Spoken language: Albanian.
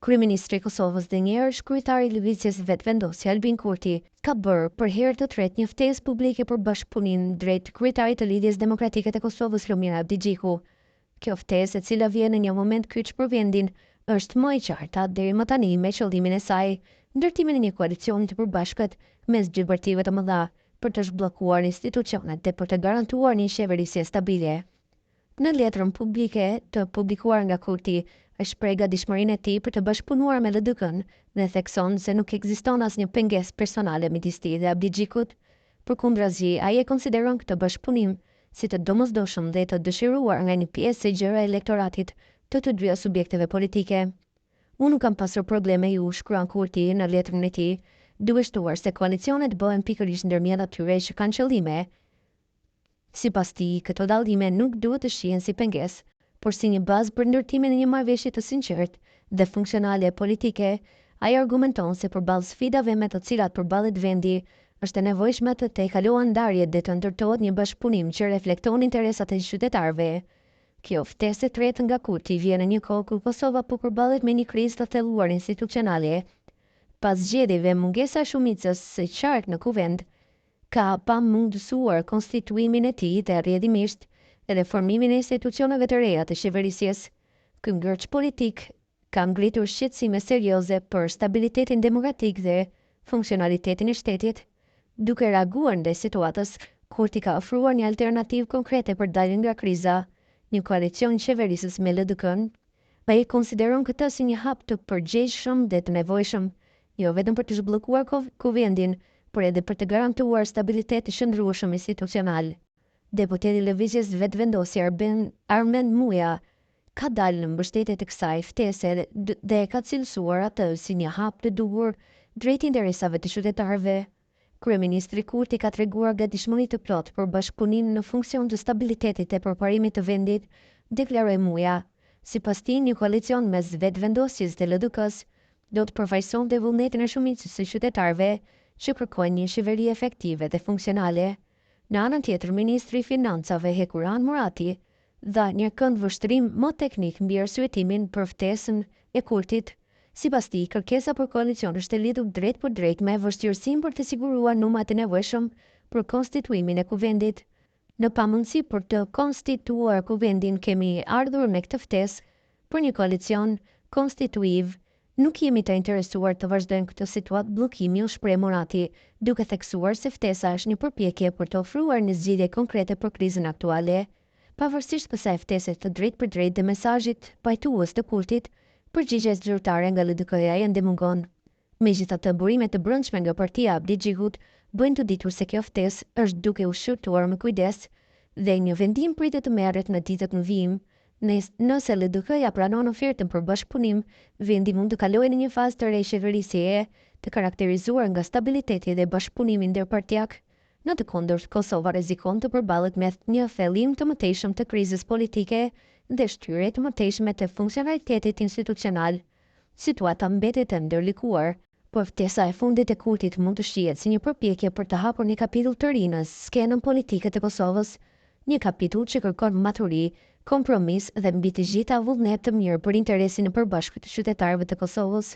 Kryeministri i Kosovës dhe njëherë kryetari i Lëvizjes Vetëvendosje Albin Kurti ka bërë për herë të tretë një ftesë publike për bashkëpunim drejt kryetarit të Lidhjes Demokratike të Kosovës Lumira Abdigjiku. Kjo ftesë, e cila vjen në një moment kyç për vendin, është më e qarta deri më tani me qëllimin e saj, ndërtimin e një koalicioni të përbashkët mes dy partive të mëdha për të zhbllokuar institucionet dhe për të garantuar një qeverisje stabile. Në letrën publike të publikuar nga Kurti, është shpreh gatishmërinë e tij për të bashkëpunuar me LDK-n dhe thekson se nuk ekziston asnjë pengesë personale midis tij dhe Abdigjikut. Përkundrazi, ai e konsideron këtë bashkëpunim si të domosdoshëm dhe të dëshiruar nga një pjesë e gjerë e elektoratit të të dyja subjekteve politike. Unë nuk kam pasur probleme ju, shkruan Kurti në letrën e tij, duke shtuar se koalicionet bëhen pikërisht ndërmjet atyre që kanë qëllime. Sipas tij, këto dallime nuk duhet të shihen si pengesë, por si një bazë për ndërtimin e një marrëveshje të sinqertë dhe funksionale politike. Ai argumenton se përballë sfidave me të cilat përballet vendi, është e nevojshme të tejkalohen ndarjet dhe të ndërtohet një bashkëpunim që reflekton interesat e qytetarëve. Kjo ftesë e tretë nga Kurti vjen në një kohë kur Kosova po përballet me një krizë të thelluar institucionale. Pas zgjedhjeve, mungesa e shumicës së qartë në kuvend ka pamundësuar konstituimin e tij dhe rrjedhimisht edhe formimin e institucioneve të reja të qeverisjes. Ky ngërç politik ka ngritur shqetësime serioze për stabilitetin demokratik dhe funksionalitetin e shtetit. Duke reaguar ndaj situatës, Kurti ka ofruar një alternativë konkrete për daljen nga kriza, një koalicion qeverisës me LDK-n. Ai konsideron këtë si një hap të përgjegjshëm dhe të nevojshëm, jo vetëm për të zhbllokuar kuvendin, por edhe për të garantuar stabilitet të qëndrueshëm institucional. Deputeti i Lëvizjes Vetëvendosje Armend Muja ka dalë në mbështetje të kësaj ftese dhe ka cilësuar atë si një hap të duhur drejt interesave të qytetarëve. Kryeministri Kurti ka treguar gatishmëri të plotë për bashkëpunim në funksion të stabilitetit dhe përparimit të vendit, deklaroi Muja. Sipas tij, një koalicion mes Vetëvendosjes dhe LDK-s do të përfaqësonte vullnetin e shumicës së qytetarëve që kërkojnë një qeveri efektive dhe funksionale. Në anën tjetër, Ministri i Financave Hekuran Murati dha një këndvështrim më teknik mbi arsyetimin për ftesën e Kurtit. Sipas tij, kërkesa për koalicion është e lidhur drejt për drejt me vështirësinë për të siguruar numrat e nevojshëm për konstituimin e kuvendit. Në pamundësi për të konstituuar kuvendin, kemi ardhur me këtë ftesë për një koalicion konstituiv. Nuk jemi të interesuar të vazhdojmë këtë situatë bllokimi, u shpreh Murati, duke theksuar se ftesa është një përpjekje për të ofruar një zgjidhje konkrete për krizën aktuale. Pavarësisht kësaj ftese të drejtë për drejtë dhe mesazhit pajtues të Kurtit, përgjigjja zyrtare nga LDK-ja ende mungon. Megjithatë, burimet të brendshme nga partia e Abdigjikut bëjnë të ditur se kjo ftesë është duke u shqyrtuar me kujdes dhe një vendim pritet të merret në ditët në vijim. Nëse LDK-ja pranon ofertën për bashkëpunim, vendi mund të kalojë në një fazë të re qeverisjeje të karakterizuar nga stabiliteti dhe bashkëpunimi ndërpartiak. Në të kundërt, Kosova rrezikon të përballet me një thellim të mëtejshëm të krizës politike dhe shtyrje të mëtejshme të funksionalitetit institucional. Situata mbetet e ndërlikuar, por ftesa e fundit e Kurtit mund të shihet si një përpjekje për të hapur një kapitull të ri në skenën politike të Kosovës, një kapitull që kërkon maturi, kompromis dhe mbi të gjitha vullnet të mirë për interesin e përbashkët të qytetarëve të Kosovës.